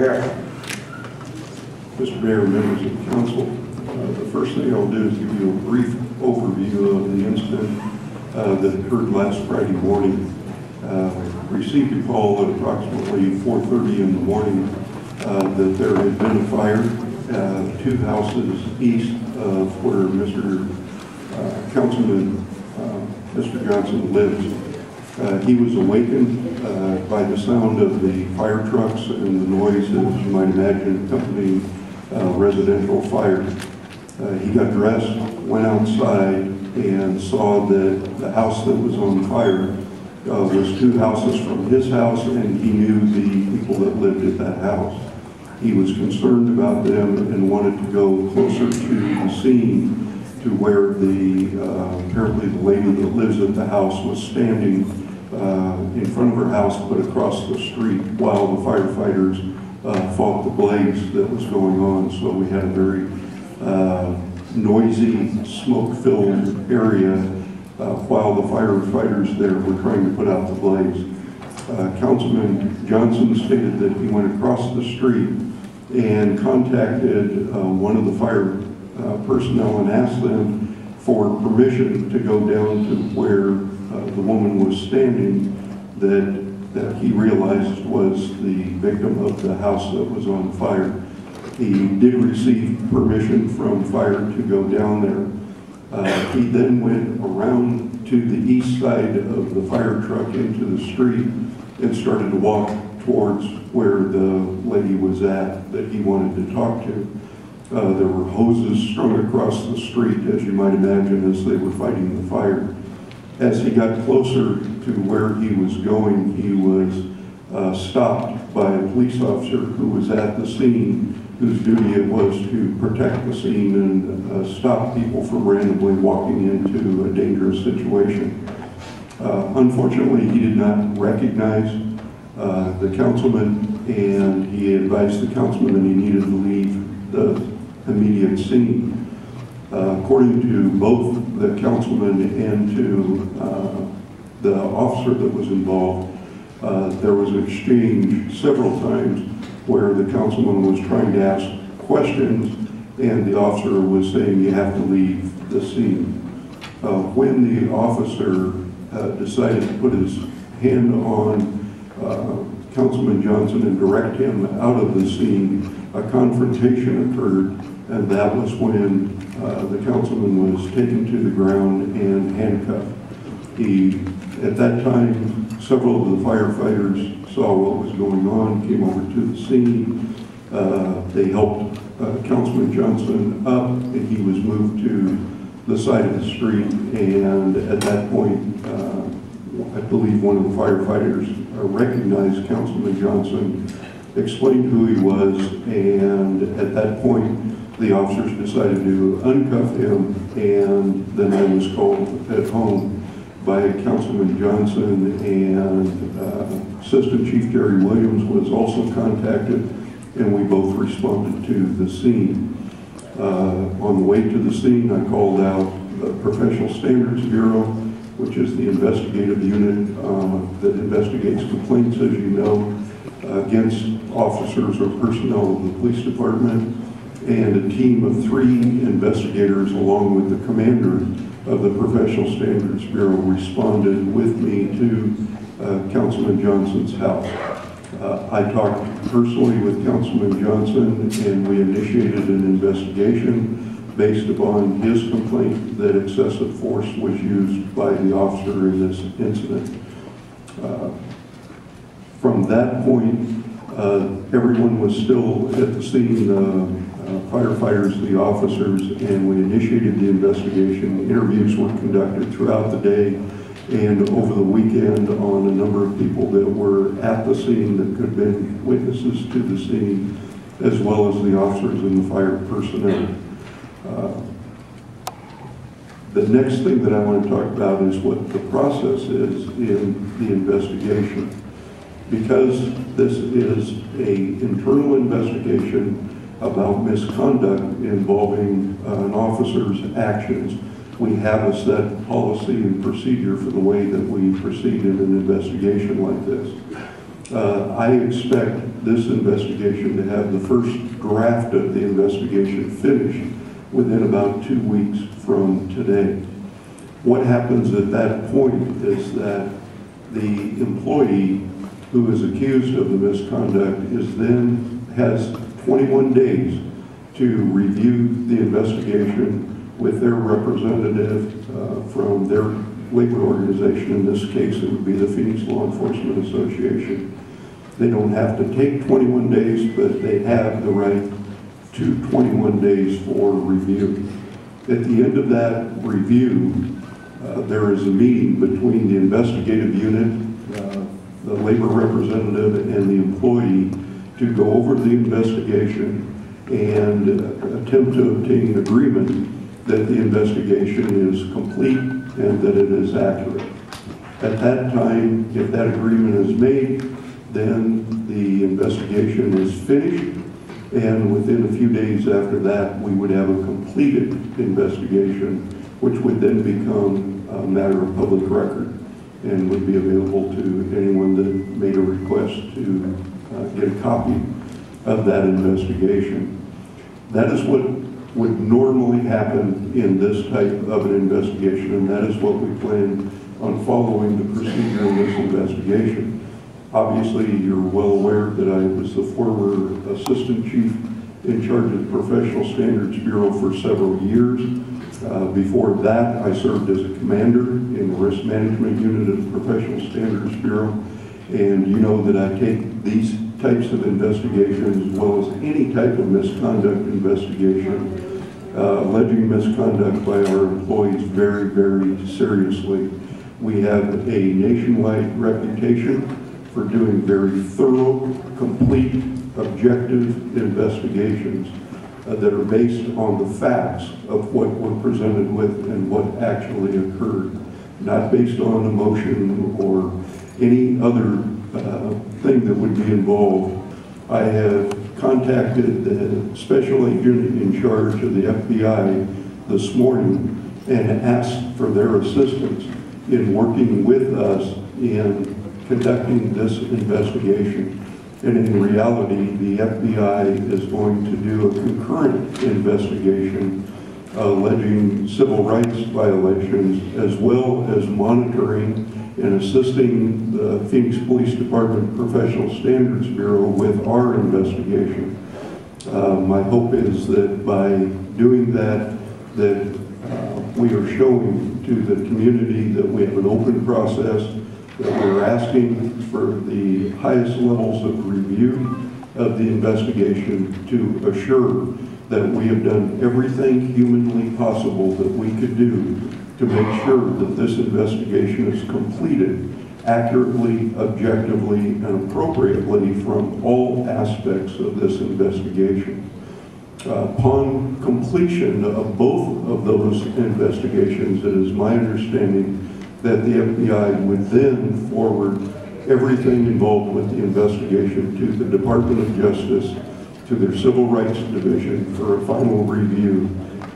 Mayor. Mr. Mayor, members of the council, the first thing I'll do is give you a brief overview of the incident that occurred last Friday morning. Received a call at approximately 4:30 in the morning that there had been a fire 2 houses east of where Councilman Mr. Johnson lives. He was awakened by the sound of the fire trucks and the noise, as you might imagine, accompanying residential fire. He got dressed, went outside, and saw that the house that was on fire was 2 houses from his house, and he knew the people that lived at that house. He was concerned about them and wanted to go closer to the scene, to where apparently the lady that lives at the house was standing in front of her house but across the street while the firefighters fought the blaze that was going on. So we had a very noisy, smoke-filled area while the firefighters there were trying to put out the blaze. Councilman Johnson stated that he went across the street and contacted one of the fire personnel and asked them for permission to go down to where the woman was standing that he realized was the victim of the house that was on fire. He did receive permission from fire to go down there. He then went around to the east side of the fire truck into the street and started to walk towards where the lady was at that he wanted to talk to. There were hoses strung across the street, as you might imagine, as they were fighting the fire. As he got closer to where he was going, he was stopped by a police officer who was at the scene, whose duty it was to protect the scene and stop people from randomly walking into a dangerous situation. Unfortunately, he did not recognize the councilman, and he advised the councilman that he needed to leave the immediate scene. According to both the councilman and to the officer that was involved, there was an exchange several times where the councilman was trying to ask questions and the officer was saying, "You have to leave the scene." When the officer decided to put his hand on Councilman Johnson and direct him out of the scene, a confrontation occurred, and that was when the councilman was taken to the ground and handcuffed. At that time, several of the firefighters saw what was going on, came over to the scene. They helped Councilman Johnson up, and he was moved to the side of the street, and at that point, I believe one of the firefighters recognized Councilman Johnson, explained who he was, and at that point, the officers decided to uncuff him, and then I was called at home by Councilman Johnson, and Assistant Chief Jerry Williams was also contacted, and we both responded to the scene. On the way to the scene, I called out the Professional Standards Bureau, which is the investigative unit that investigates complaints, as you know, against officers or personnel of the police department, and a team of 3 investigators along with the commander of the Professional Standards Bureau responded with me to Councilman Johnson's house. I talked personally with Councilman Johnson, and we initiated an investigation based upon his complaint that excessive force was used by the officer in this incident. From that point, everyone was still at the scene, firefighters, the officers, and we initiated the investigation. Interviews were conducted throughout the day and over the weekend on a number of people that were at the scene that could have been witnesses to the scene, as well as the officers and the fire personnel. The next thing that I want to talk about is what the process is in the investigation. Because this is an internal investigation about misconduct involving an officer's actions, we have a set policy and procedure for the way that we proceed in an investigation like this. I expect this investigation to have the first draft of the investigation finished within about 2 weeks from today. What happens at that point is that the employee who is accused of the misconduct has 21 days to review the investigation with their representative from their labor organization. In this case, it would be the Phoenix Law Enforcement Association. They don't have to take 21 days, but they have the right to 21 days for review. At the end of that review, there is a meeting between the investigative unit, the labor representative, and the employee to go over the investigation and attempt to obtain agreement that the investigation is complete and that it is accurate. At that time, if that agreement is made, then the investigation is finished, and within a few days after that, we would have a completed investigation, which would then become a matter of public record and would be available to anyone that made a request to get a copy of that investigation. That is what would normally happen in this type of an investigation, and that is what we plan on following the procedure in this investigation. Obviously, you're well aware that I was the former assistant chief in charge of the Professional Standards Bureau for several years. Before that, I served as a commander in the Risk Management Unit of the Professional Standards Bureau, and you know that I take these types of investigations, as well as any type of misconduct investigation, alleging misconduct by our employees, very, very seriously. We have a nationwide reputation for doing very thorough, complete, objective investigations that are based on the facts of what we're presented with and what actually occurred, not based on emotion or any other thing that would be involved. I have contacted the special agent in charge of the FBI this morning and asked for their assistance in working with us in conducting this investigation. And in reality, the FBI is going to do a concurrent investigation alleging civil rights violations, as well as monitoring and assisting the Phoenix Police Department Professional Standards Bureau with our investigation. My hope is that by doing that, we are showing to the community that we have an open process, that we're asking for the highest levels of review of the investigation to assure that we have done everything humanly possible that we could do to make sure that this investigation is completed accurately, objectively, and appropriately from all aspects of this investigation. Upon completion of both of those investigations, it is my understanding that the FBI would then forward everything involved with the investigation to the Department of Justice, to their Civil Rights Division for a final review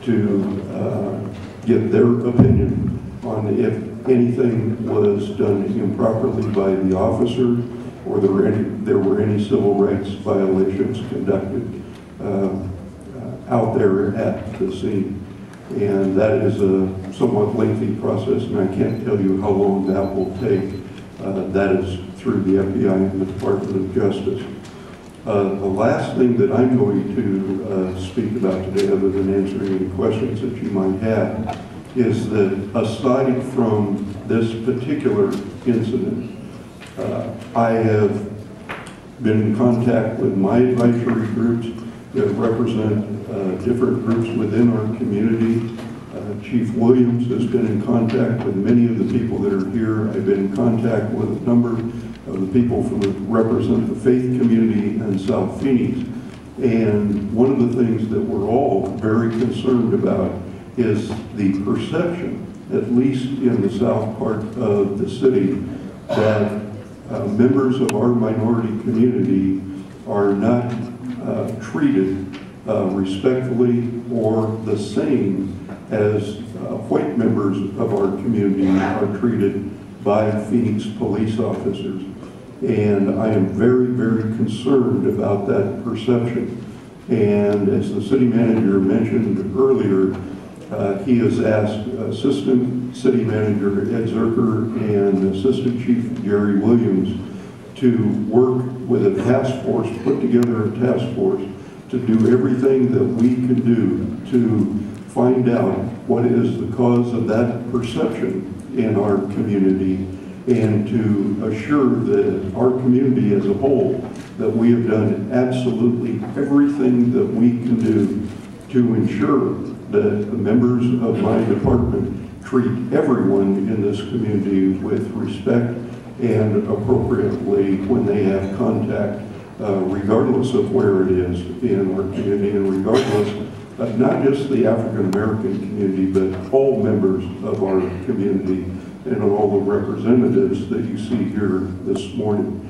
to get their opinion on if anything was done improperly by the officer or there were any civil rights violations conducted out there at the scene. And that is a somewhat lengthy process, and I can't tell you how long that will take. That is through the FBI and the Department of Justice. The last thing that I'm going to speak about today, other than answering any questions that you might have, is that aside from this particular incident, I have been in contact with my advisory groups that represent different groups within our community. Chief Williams has been in contact with many of the people that are here. I've been in contact with a number of the people from represent the faith community in South Phoenix. And one of the things that we're all very concerned about is the perception, at least in the south part of the city, that members of our minority community are not treated respectfully or the same as white members of our community are treated by Phoenix police officers. And I am very, very concerned about that perception. And as the city manager mentioned earlier, he has asked Assistant City Manager Ed Zerker and Assistant Chief Jerry Williams to work with a task force, put together a task force to do everything that we can do to find out what is the cause of that perception in our community, and to assure that our community as a whole that we have done absolutely everything that we can do to ensure that the members of my department treat everyone in this community with respect and appropriately when they have contact, regardless of where it is in our community, and regardless of not just the African American community, but all members of our community and all the representatives that you see here this morning.